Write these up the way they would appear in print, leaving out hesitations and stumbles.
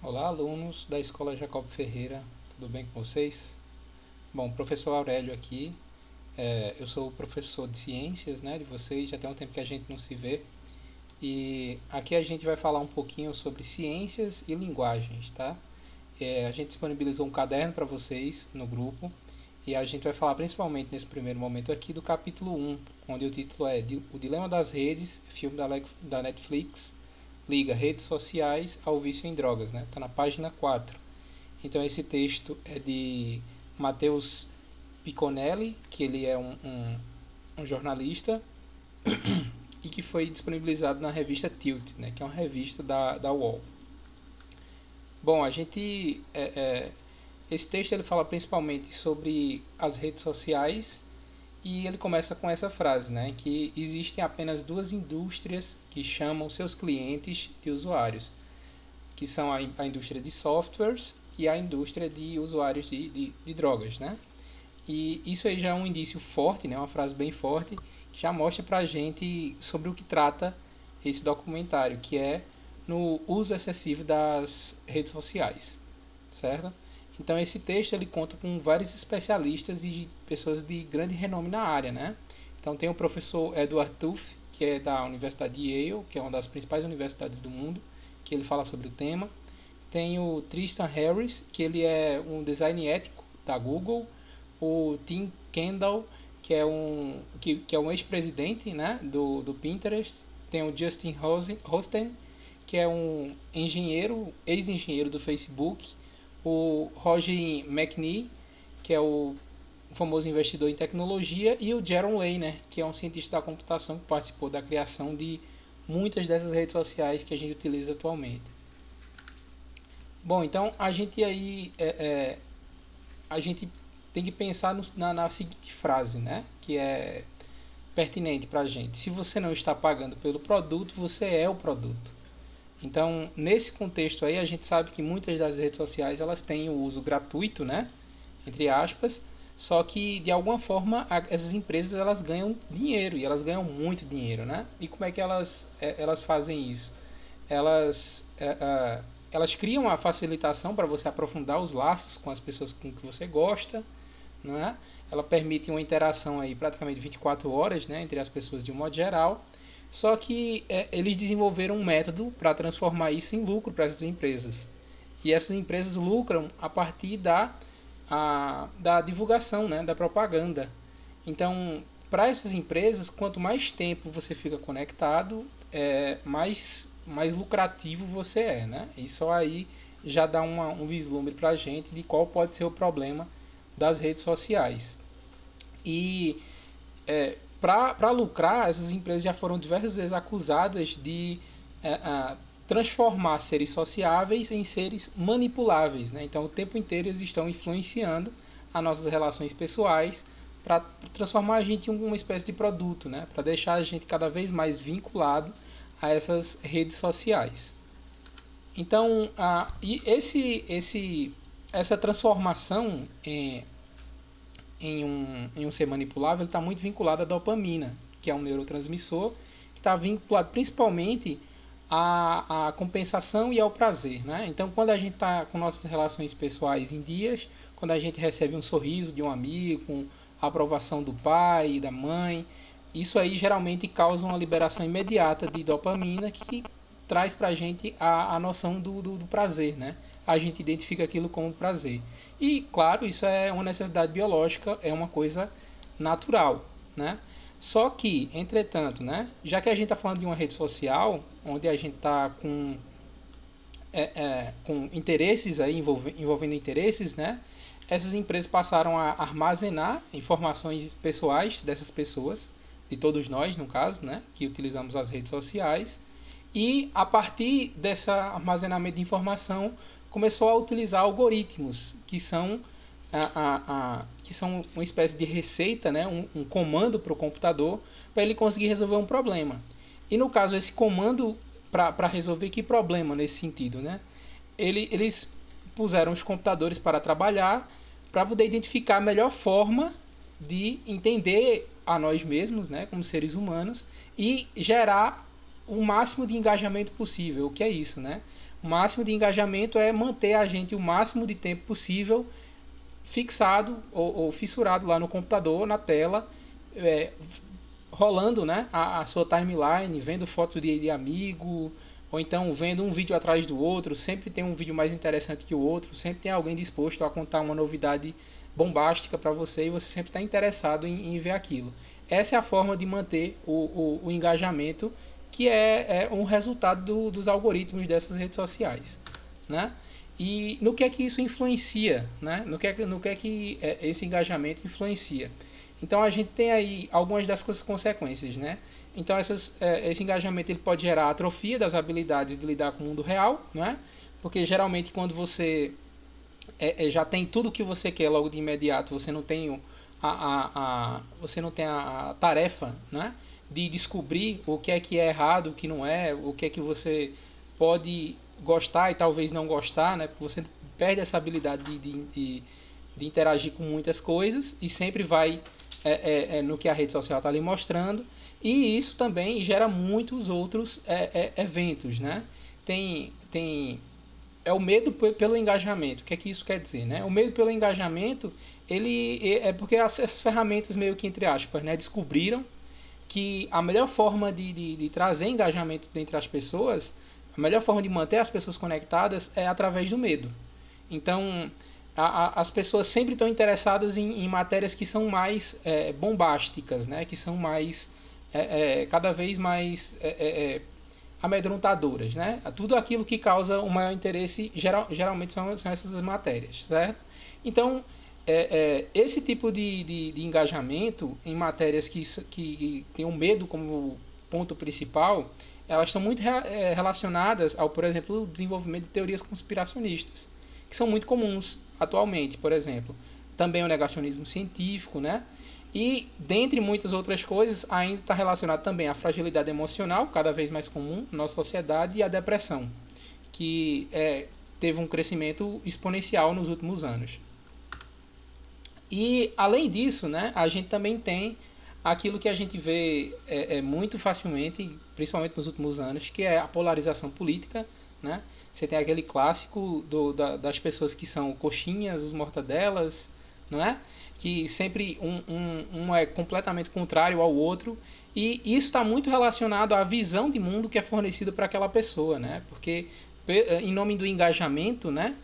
Olá, alunos da Escola Jacob Ferreira, tudo bem com vocês? Bom, professor Aurélio aqui, eu sou o professor de ciências, né, de vocês, já tem um tempo que a gente não se vê, e aqui a gente vai falar um pouquinho sobre ciências e linguagens, tá? A gente disponibilizou um caderno para vocês no grupo, e a gente vai falar principalmente nesse primeiro momento aqui do capítulo 1, onde o título é O Dilema das Redes, filme da Netflix, liga redes sociais ao vício em drogas, né? Está na página 4. Então esse texto é de Matheus Picconelli, que ele é um jornalista e que foi disponibilizado na revista Tilt, né? Que é uma revista da UOL. Bom, esse texto ele fala principalmente sobre as redes sociais e ele começa com essa frase, né? Que existem apenas duas indústrias que chamam seus clientes de usuários, que são a indústria de softwares e a indústria de usuários de drogas, né? E isso aí já é um indício forte, né? Uma frase bem forte, que já mostra pra gente sobre o que trata esse documentário, que é no uso excessivo das redes sociais, certo? Então esse texto ele conta com vários especialistas e pessoas de grande renome na área, né? Então tem o professor Edward Tufte, que é da Universidade de Yale, que é uma das principais universidades do mundo, que ele fala sobre o tema. Tem o Tristan Harris, que ele é um design ético da Google. O Tim Kendall, que é um ex-presidente, né, do Pinterest. Tem o Justin Rosten, que é um engenheiro, ex-engenheiro do Facebook. O Roger McNee, que é o famoso investidor em tecnologia, e o Jaron Lanier, que é um cientista da computação que participou da criação de muitas dessas redes sociais que a gente utiliza atualmente. Bom, então a gente tem que pensar na seguinte frase, né? Que é pertinente para a gente. Se você não está pagando pelo produto, você é o produto. Então, nesse contexto aí, a gente sabe que muitas das redes sociais elas têm o uso gratuito, né? Entre aspas, só que de alguma forma essas empresas elas ganham dinheiro e elas ganham muito dinheiro, né? E como é que elas fazem isso? Elas elas criam a facilitação para você aprofundar os laços com as pessoas com que você gosta, né? Ela permite uma interação aí praticamente 24 horas, né, entre as pessoas de um modo geral. Só que eles desenvolveram um método para transformar isso em lucro para essas empresas. E essas empresas lucram a partir da divulgação, né, da propaganda. Então, para essas empresas, quanto mais tempo você fica conectado, mais lucrativo você é, né? Isso aí já dá um vislumbre para a gente de qual pode ser o problema das redes sociais. E para lucrar, essas empresas já foram diversas vezes acusadas de transformar seres sociáveis em seres manipuláveis, né? Então, o tempo inteiro eles estão influenciando as nossas relações pessoais para transformar a gente em uma espécie de produto, né? Para deixar a gente cada vez mais vinculado a essas redes sociais. Então, essa transformação em um ser manipulável está muito vinculado à dopamina, que é um neurotransmissor que está vinculado principalmente à compensação e ao prazer, né? Então, quando a gente está com nossas relações pessoais em dias, quando a gente recebe um sorriso de um amigo, a aprovação do pai e da mãe, isso aí geralmente causa uma liberação imediata de dopamina que traz para a gente a noção do prazer, né? A gente identifica aquilo como prazer. E, claro, isso é uma necessidade biológica, é uma coisa natural, né? Só que, entretanto, né, já que a gente está falando de uma rede social, onde a gente está com interesses aí, envolvendo interesses, né? Essas empresas passaram a armazenar informações pessoais dessas pessoas, de todos nós, no caso, né, que utilizamos as redes sociais, e a partir desse armazenamento de informação começou a utilizar algoritmos que são uma espécie de receita, né, um comando para o computador para ele conseguir resolver um problema. E no caso esse comando para resolver que problema nesse sentido, né? Eles puseram os computadores para trabalhar para poder identificar a melhor forma de entender a nós mesmos, né, como seres humanos, e gerar o máximo de engajamento possível. O que é isso, né? O máximo de engajamento é manter a gente o máximo de tempo possível fixado ou fissurado lá no computador, na tela, é, rolando, né, a sua timeline, vendo fotos de amigo, ou então vendo um vídeo atrás do outro. Sempre tem um vídeo mais interessante que o outro, sempre tem alguém disposto a contar uma novidade bombástica para você, e você sempre está interessado em ver aquilo. Essa é a forma de manter o engajamento, que é um resultado dos algoritmos dessas redes sociais, né? E no que é que isso influencia, né? No que é que esse engajamento influencia? Então a gente tem aí algumas dessas consequências, né? Então esse engajamento ele pode gerar atrofia das habilidades de lidar com o mundo real, né? Porque geralmente quando você já tem tudo o que você quer logo de imediato, você não tem você não tem a tarefa, né, de descobrir o que é errado, o que não é, o que é que você pode gostar e talvez não gostar, né? Porque você perde essa habilidade de interagir com muitas coisas e sempre vai no que a rede social está ali mostrando. E isso também gera muitos outros eventos, né? Tem é o medo pelo engajamento. O que é que isso quer dizer, né? O medo pelo engajamento, ele é porque essas ferramentas meio que, entre aspas, né, descobriram que a melhor forma de trazer engajamento entre as pessoas, a melhor forma de manter as pessoas conectadas é através do medo. Então, as pessoas sempre estão interessadas em matérias que são mais bombásticas, né? Que são mais cada vez mais amedrontadoras, né? Tudo aquilo que causa o maior interesse geralmente são essas matérias, certo? Então, esse tipo de engajamento em matérias que tem o medo como ponto principal, elas estão muito relacionadas ao, por exemplo, o desenvolvimento de teorias conspiracionistas, que são muito comuns atualmente, por exemplo. Também o negacionismo científico, né? E, dentre muitas outras coisas, ainda está relacionado também à fragilidade emocional, cada vez mais comum na nossa sociedade, e à depressão, que teve um crescimento exponencial nos últimos anos. E, além disso, né, a gente também tem aquilo que a gente vê muito facilmente, principalmente nos últimos anos, que é a polarização política, né? Você tem aquele clássico das pessoas que são coxinhas, os mortadelas, não é? Que sempre um é completamente contrário ao outro, e isso está muito relacionado à visão de mundo que é fornecida para aquela pessoa, né? Porque em nome do engajamento, né,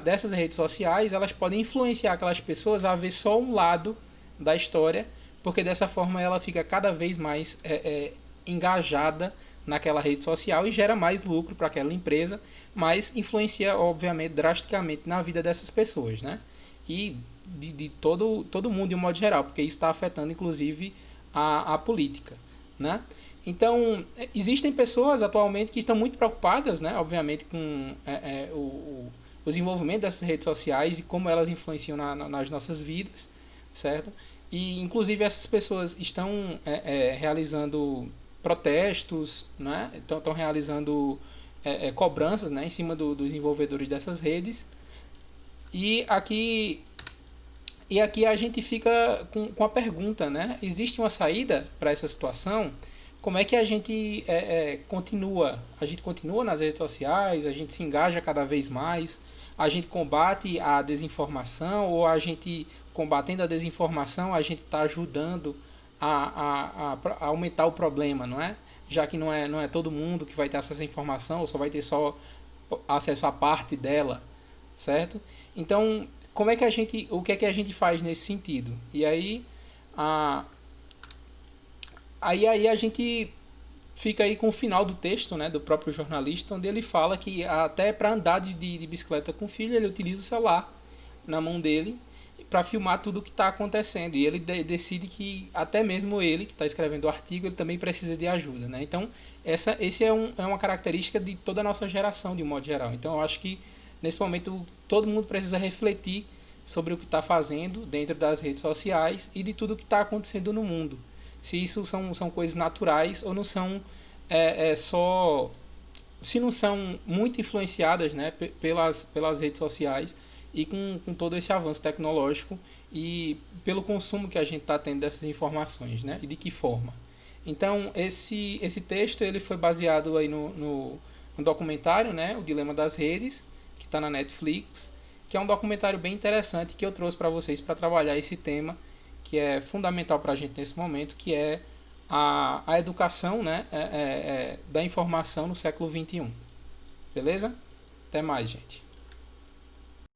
dessas redes sociais, elas podem influenciar aquelas pessoas a ver só um lado da história, porque dessa forma ela fica cada vez mais engajada naquela rede social e gera mais lucro para aquela empresa, mas influencia, obviamente, drasticamente na vida dessas pessoas, né? E de todo mundo de um modo geral, porque isso está afetando inclusive a política, né? Então, existem pessoas atualmente que estão muito preocupadas, né, obviamente, com o desenvolvimento dessas redes sociais e como elas influenciam nas nossas vidas, certo? E, inclusive, essas pessoas estão realizando protestos, né? Estão realizando cobranças, né, em cima dos desenvolvedores dessas redes. E aqui a gente fica com a pergunta, né? Existe uma saída para essa situação? Como é que a gente continua? A gente continua nas redes sociais? A gente se engaja cada vez mais? A gente combate a desinformação? Ou a gente, combatendo a desinformação, a gente está ajudando a aumentar o problema, não é? Já que não é todo mundo que vai ter acesso à informação, ou só vai ter só acesso a parte dela, certo? Então, o que é que a gente faz nesse sentido? E aí a gente fica aí com o final do texto, né, do próprio jornalista, onde ele fala que até para andar de bicicleta com o filho, ele utiliza o celular na mão dele para filmar tudo o que está acontecendo. E ele decide que até mesmo ele, que está escrevendo o artigo, ele também precisa de ajuda, né? Então, esse é uma característica de toda a nossa geração, de um modo geral. Então, eu acho que nesse momento todo mundo precisa refletir sobre o que está fazendo dentro das redes sociais e de tudo o que está acontecendo no mundo. Se isso são coisas naturais ou não são só... Se não são muito influenciadas, né, pelas redes sociais e com todo esse avanço tecnológico e pelo consumo que a gente está tendo dessas informações, né, e de que forma. Então, esse texto ele foi baseado aí no um documentário, né, O Dilema das Redes, que está na Netflix, que é um documentário bem interessante que eu trouxe para vocês para trabalhar esse tema que é fundamental para a gente nesse momento, que é a educação, né, da informação no século XXI. Beleza? Até mais, gente.